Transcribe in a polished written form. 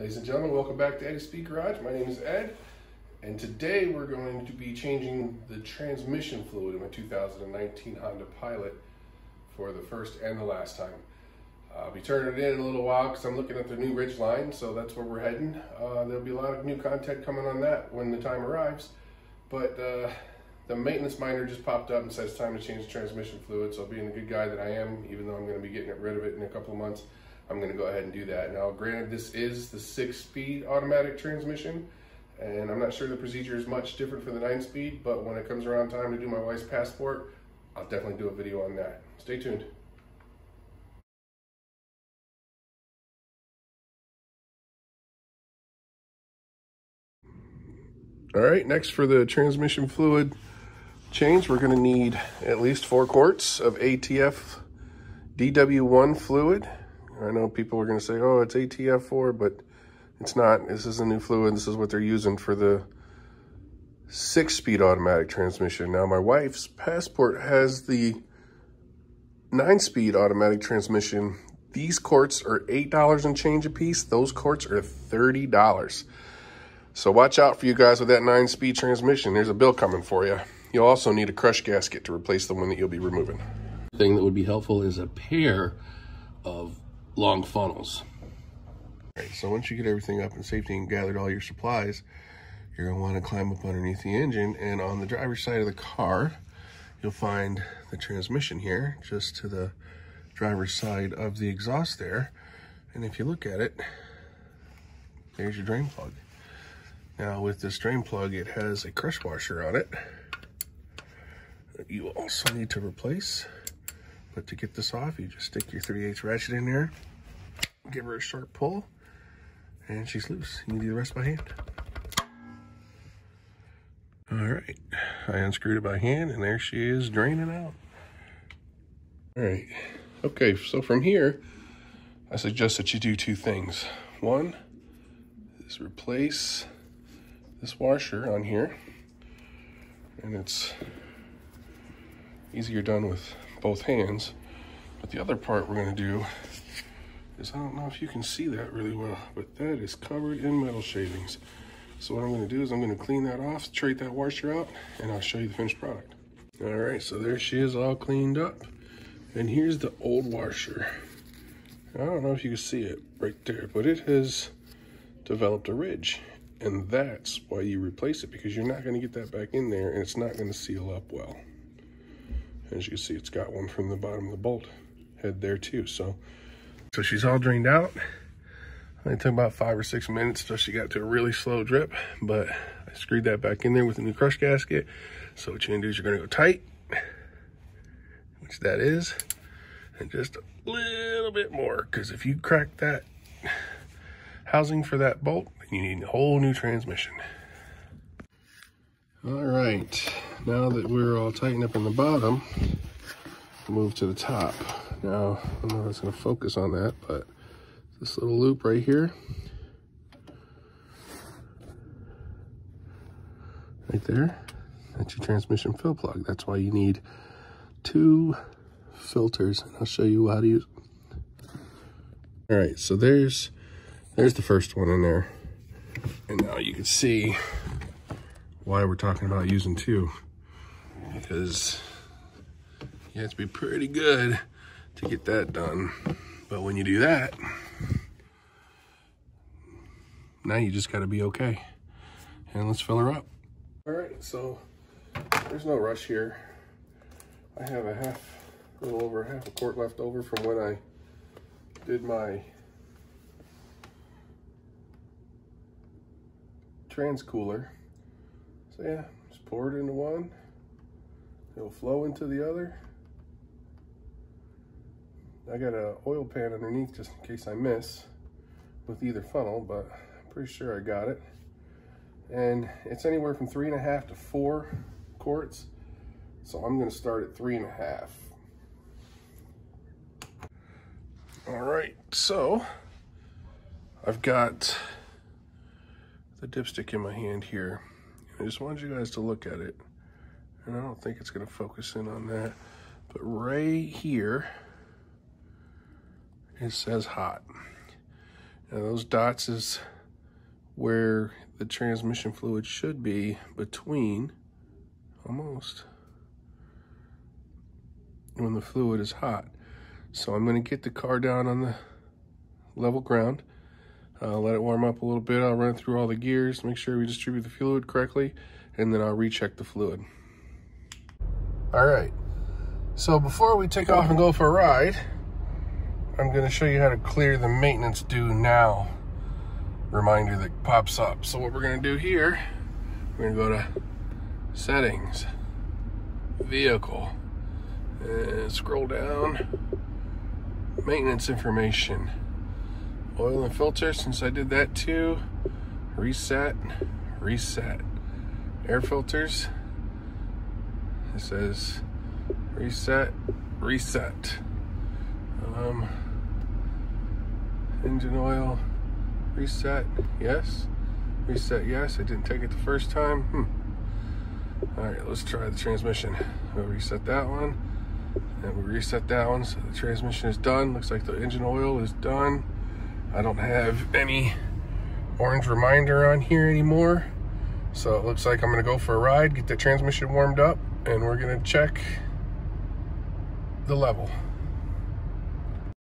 Ladies and gentlemen, welcome back to Eddie's Speed Garage. My name is Ed, and today we're going to be changing the transmission fluid in my 2019 Honda Pilot for the first and the last time. I'll be turning it in a little while because I'm looking at the new Ridge line, so that's where we're heading. There'll be a lot of new content coming on that when the time arrives, but the maintenance miner just popped up and says it's time to change the transmission fluid, so being the good guy that I am, even though I'm going to be getting rid of it in a couple of months, I'm going to go ahead and do that. Now, granted, this is the 6-speed automatic transmission, and I'm not sure the procedure is much different for the 9-speed, but when it comes around time to do my wife's passport, I'll definitely do a video on that. Stay tuned. All right, next for the transmission fluid change, we're going to need at least 4 quarts of ATF DW1 fluid. I know people are going to say, oh, it's ATF4, but it's not. This is a new fluid. This is what they're using for the 6-speed automatic transmission. Now, my wife's passport has the 9-speed automatic transmission. These quarts are $8 and change a piece. Those quarts are $30. So watch out for you guys with that 9-speed transmission. There's a bill coming for you. You'll also need a crush gasket to replace the one that you'll be removing. The thing that would be helpful is a pair of long funnels. All right, so once you get everything up in safety and gathered all your supplies, you're going to want to climb up underneath the engine, and on the driver's side of the car, you'll find the transmission here, just to the driver's side of the exhaust there. And if you look at it, there's your drain plug. Now with this drain plug, it has a crush washer on it that you also need to replace. But to get this off, you just stick your 3/8 ratchet in there, give her a sharp pull, and she's loose. You can do the rest by hand. All right, I unscrewed it by hand, and there she is draining out. All right, okay, so from here, I suggest that you do 2 things. One is replace this washer on here, and it's easier done with both hands. But the other part we're going to do is, I don't know if you can see that really well, but that is covered in metal shavings. So what I'm going to do is I'm going to clean that off, straight that washer out, and I'll show you the finished product. All right, so there she is, all cleaned up. And here's the old washer. I don't know if you can see it right there, but it has developed a ridge. And that's why you replace it, because you're not going to get that back in there, and it's not going to seal up well. As you can see, it's got one from the bottom of the bolt head there too. So she's all drained out. It took about 5 or 6 minutes till she got to a really slow drip, but I screwed that back in there with a new crush gasket. So what you're gonna do is you're gonna go tight, which that is, and just a little bit more, because if you crack that housing for that bolt, you need a whole new transmission. All right, now that we're all tightened up in the bottom, move to the top. Now, I don't know if it's gonna focus on that, but this little loop right here, right there, that's your transmission fill plug. That's why you need 2 filters, and I'll show you how to use them. All right, so there's the first one in there. And now you can see why we're talking about using 2, because you have to be pretty good to get that done. But when you do that, now you just got to be okay. And let's fill her up. All right, so there's no rush here. I have a little over half a quart left over from when I did my trans cooler. So yeah, just pour it into one. It'll flow into the other. I got an oil pan underneath just in case I miss with either funnel, but I'm pretty sure I got it. And it's anywhere from 3.5 to 4 quarts. So I'm gonna start at 3.5. All right, so I've got the dipstick in my hand here. I just wanted you guys to look at it. And I don't think it's gonna focus in on that, but right here, it says hot. Now those dots is where the transmission fluid should be between, almost, when the fluid is hot. So I'm going to get the car down on the level ground, let it warm up a little bit. I'll run through all the gears, make sure we distribute the fluid correctly, and then I'll recheck the fluid. All right, so before we take off and go for a ride, I'm going to show you how to clear the maintenance due now reminder that pops up. So what we're going to do here, we're going to go to settings, vehicle, and scroll down, maintenance information, oil and filter. Since I did that too, reset, air filters, it says reset, engine oil, reset yes, I didn't take it the first time. All right, let's try the transmission. We'll reset that one, and we reset that one, so the transmission is done. Looks like the engine oil is done. I don't have any orange reminder on here anymore, so it looks like I'm gonna go for a ride, get the transmission warmed up, and we're gonna check the level.